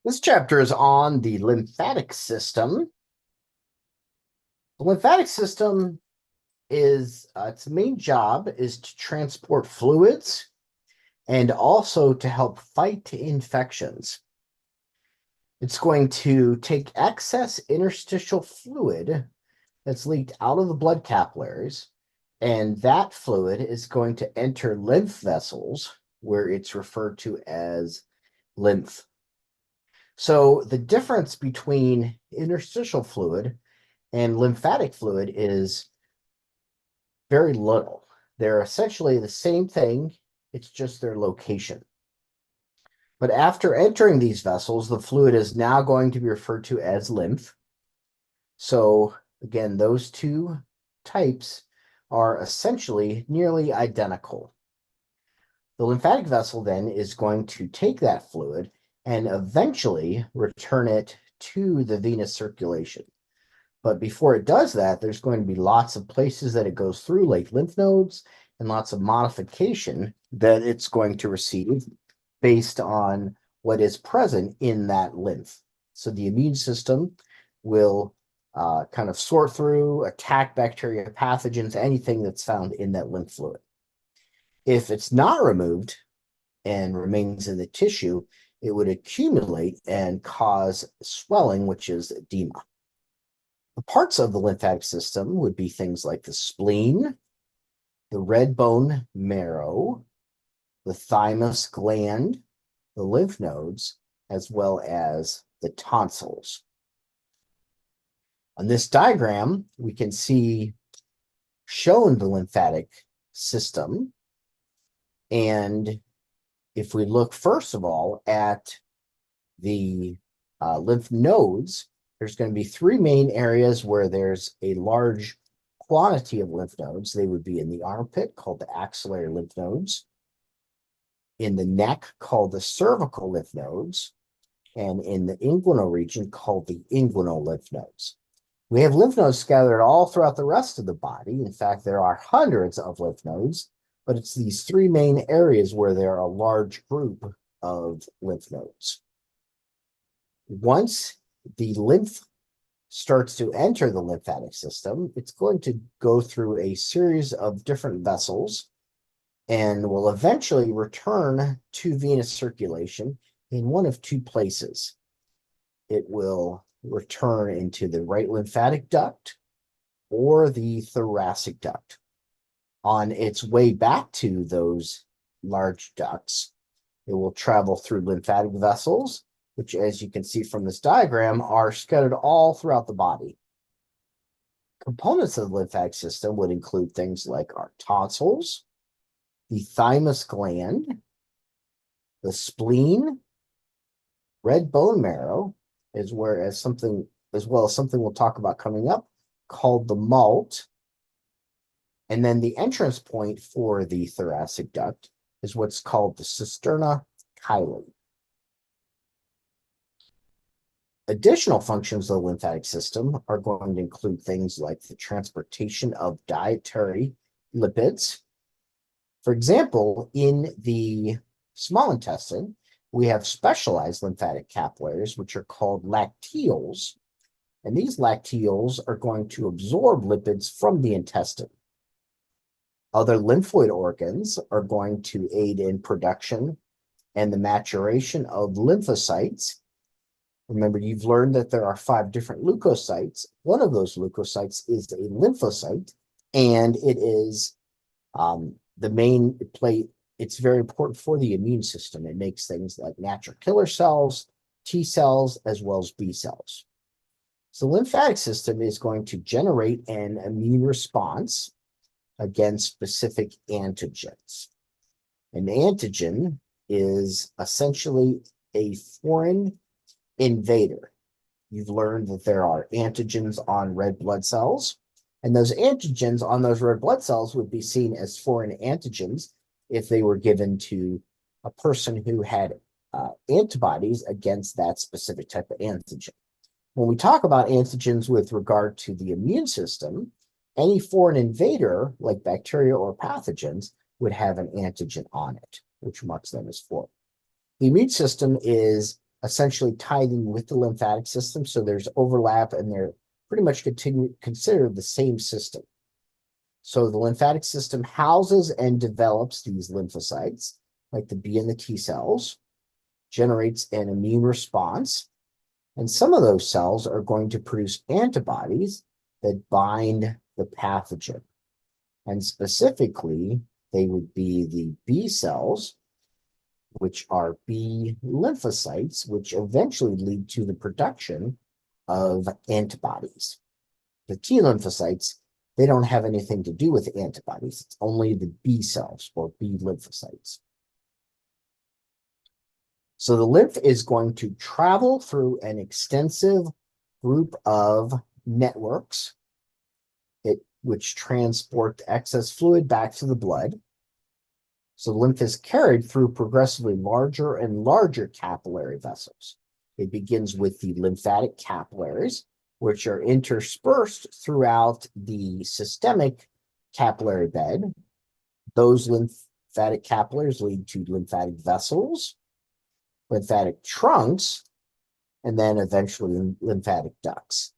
This chapter is on the lymphatic system. The lymphatic system is its main job is to transport fluids and also to help fight infections. It's going to take excess interstitial fluid that's leaked out of the blood capillaries, and that fluid is going to enter lymph vessels where it's referred to as lymph. So the difference between interstitial fluid and lymphatic fluid is very little. They're essentially the same thing, it's just their location. But after entering these vessels, the fluid is now going to be referred to as lymph. So again, those two types are essentially nearly identical. The lymphatic vessel then is going to take that fluid and eventually return it to the venous circulation. But before it does that, there's going to be lots of places that it goes through, like lymph nodes, and lots of modification that it's going to receive based on what is present in that lymph. So the immune system will kind of sort through, attack bacteria, pathogens, anything that's found in that lymph fluid. If it's not removed and remains in the tissue, it would accumulate and cause swelling, which is edema. The parts of the lymphatic system would be things like the spleen, the red bone marrow, the thymus gland, the lymph nodes, as well as the tonsils. On this diagram, we can see shown the lymphatic system. And if we look first of all at the lymph nodes, there's going to be three main areas where there's a large quantity of lymph nodes. They would be in the armpit, called the axillary lymph nodes, in the neck, called the cervical lymph nodes, and in the inguinal region, called the inguinal lymph nodes. We have lymph nodes scattered all throughout the rest of the body. In fact, there are hundreds of lymph nodes, but it's these three main areas where there are a large group of lymph nodes. Once the lymph starts to enter the lymphatic system, it's going to go through a series of different vessels and will eventually return to venous circulation in one of two places. It will return into the right lymphatic duct or the thoracic duct. On its way back to those large ducts, it will travel through lymphatic vessels, which, as you can see from this diagram, are scattered all throughout the body. Components of the lymphatic system would include things like our tonsils, the thymus gland, the spleen, red bone marrow, as well as something we'll talk about coming up called the malt. And then the entrance point for the thoracic duct is what's called the cisterna chyli. Additional functions of the lymphatic system are going to include things like the transportation of dietary lipids. For example, in the small intestine, we have specialized lymphatic capillaries, which are called lacteals. And these lacteals are going to absorb lipids from the intestine. Other lymphoid organs are going to aid in production and the maturation of lymphocytes. Remember, you've learned that there are 5 different leukocytes. One of those leukocytes is a lymphocyte, and it is the main plate. It's very important for the immune system. It makes things like natural killer cells, T cells, as well as B cells. So the lymphatic system is going to generate an immune response against specific antigens. An antigen is essentially a foreign invader. You've learned that there are antigens on red blood cells, and those antigens on those red blood cells would be seen as foreign antigens if they were given to a person who had antibodies against that specific type of antigen. When we talk about antigens with regard to the immune system, any foreign invader, like bacteria or pathogens, would have an antigen on it, which marks them as foreign. The immune system is essentially tied in with the lymphatic system. So there's overlap and they're pretty much considered the same system. So the lymphatic system houses and develops these lymphocytes, like the B and the T cells, generates an immune response, and some of those cells are going to produce antibodies that bind the pathogen. And specifically, they would be the B cells, which are B lymphocytes, which eventually lead to the production of antibodies. The T lymphocytes, they don't have anything to do with antibodies. It's only the B cells or B lymphocytes. So the lymph is going to travel through an extensive group of networks which transport the excess fluid back to the blood. So the lymph is carried through progressively larger and larger capillary vessels. It begins with the lymphatic capillaries, which are interspersed throughout the systemic capillary bed. Those lymphatic capillaries lead to lymphatic vessels, lymphatic trunks, and then eventually lymphatic ducts.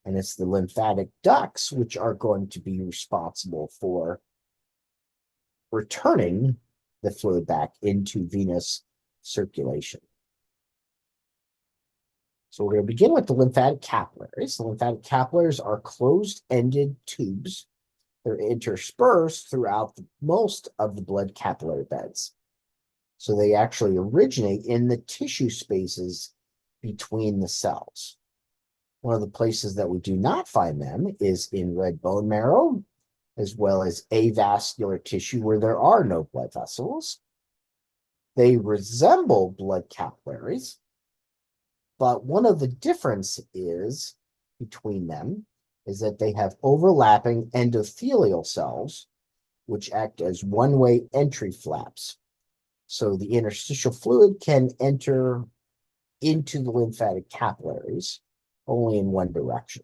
And it's the lymphatic ducts which are going to be responsible for returning the fluid back into venous circulation. So we're going to begin with the lymphatic capillaries. The lymphatic capillaries are closed-ended tubes. They're interspersed throughout most of the blood capillary beds. So they actually originate in the tissue spaces between the cells. One of the places that we do not find them is in red bone marrow, as well as avascular tissue where there are no blood vessels. They resemble blood capillaries, but one of the differences between them is that they have overlapping endothelial cells, which act as one-way entry flaps. So the interstitial fluid can enter into the lymphatic capillaries only in one direction.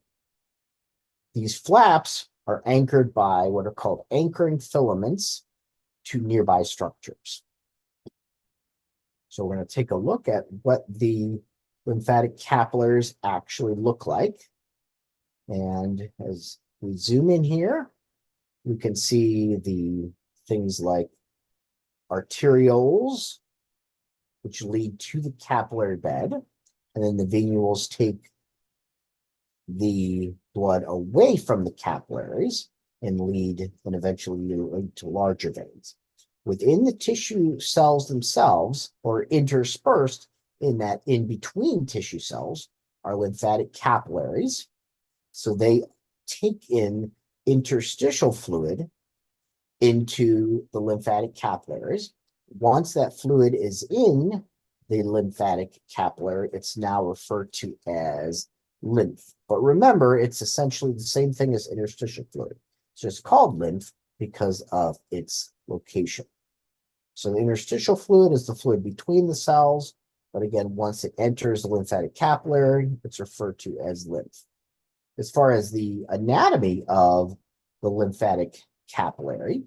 These flaps are anchored by what are called anchoring filaments to nearby structures. So we're going to take a look at what the lymphatic capillaries actually look like. And as we zoom in here, we can see the things like arterioles, which lead to the capillary bed, and then the venules take the blood away from the capillaries and eventually lead to larger veins. Within the tissue cells themselves, or interspersed in that in-between tissue cells, are lymphatic capillaries. So they take in interstitial fluid into the lymphatic capillaries. Once that fluid is in the lymphatic capillary, it's now referred to as lymph. But remember, it's essentially the same thing as interstitial fluid. It's just called lymph because of its location. So the interstitial fluid is the fluid between the cells, but again, once it enters the lymphatic capillary, it's referred to as lymph. As far as the anatomy of the lymphatic capillary,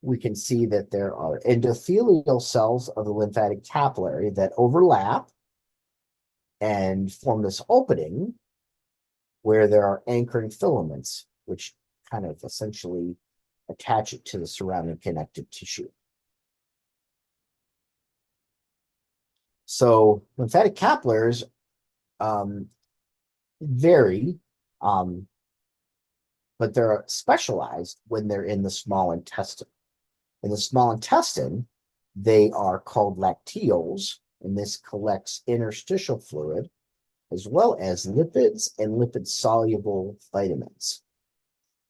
we can see that there are endothelial cells of the lymphatic capillary that overlap and form this opening where there are anchoring filaments, which kind of essentially attach it to the surrounding connective tissue. So lymphatic capillaries vary, but they're specialized when they're in the small intestine. In the small intestine, they are called lacteoles, and this collects interstitial fluid as well as lipids and lipid-soluble vitamins.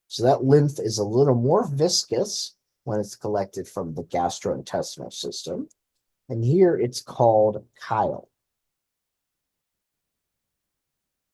So that lymph is a little more viscous when it's collected from the gastrointestinal system, and here it's called chyle.